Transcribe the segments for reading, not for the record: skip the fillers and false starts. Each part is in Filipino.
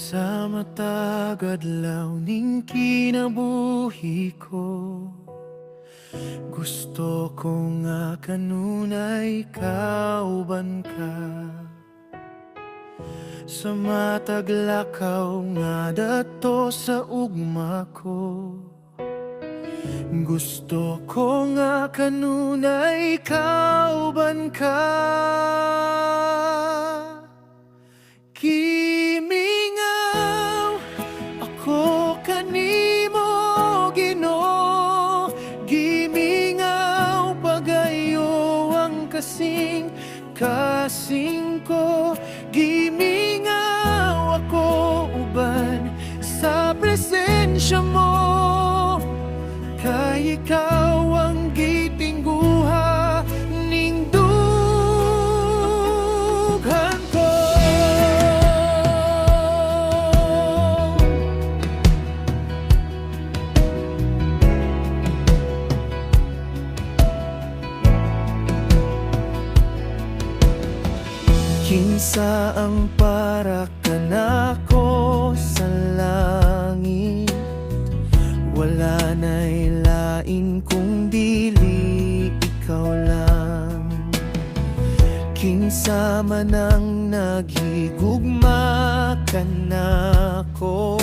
Sa matag adlaw ning kinabuhi ko, gusto ko nga kanunay kauban ka. Sa matag lakaw nga dato sa ugma ko, gusto ko nga kanunay kauban ka. Gimingaw ako kanimo, Ginoo. Gimingaw pagayo ang kasing ko. Gimingaw ako uban sa presensya mo, kay ikaw ang gitingguha ning dughan ko. Kinsa ang para kanako sa langit, wala na'y lain kung dili ikaw lang. Kinsa man ang naghigugma kanako,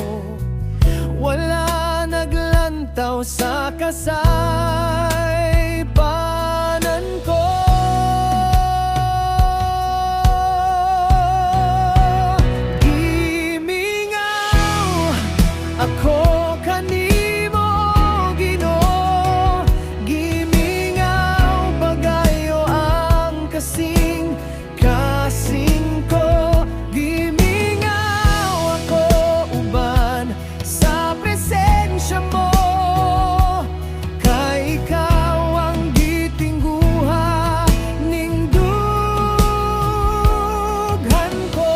wala naglantaw sa kasaypanan ko. Ako kanimo, Ginoo. Gimingaw pagayo ang kasing ko. Gimingaw ako uban sa presensya mo, kay ikaw ang gitingguha ning dughan ko.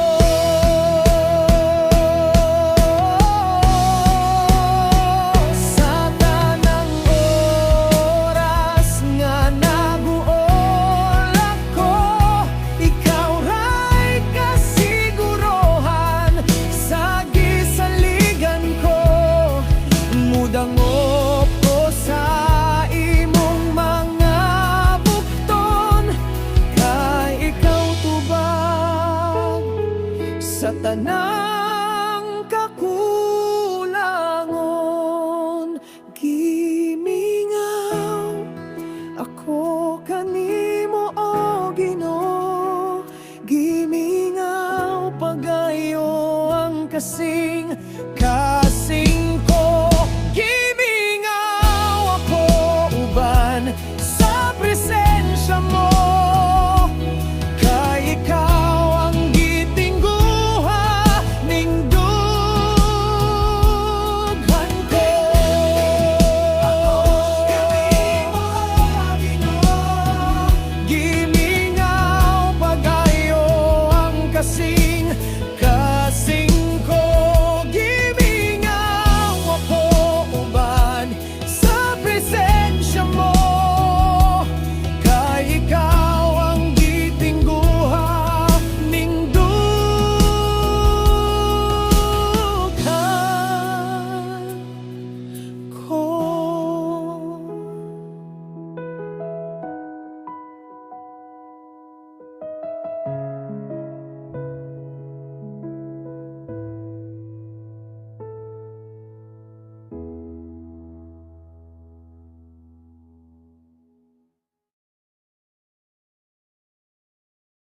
Dangop ko sa imong mga bukton, kay ikaw tubag sa tanang kakulangon. Gimingaw ako kanimo, o Ginoo. Gimingaw pagayo ang kasing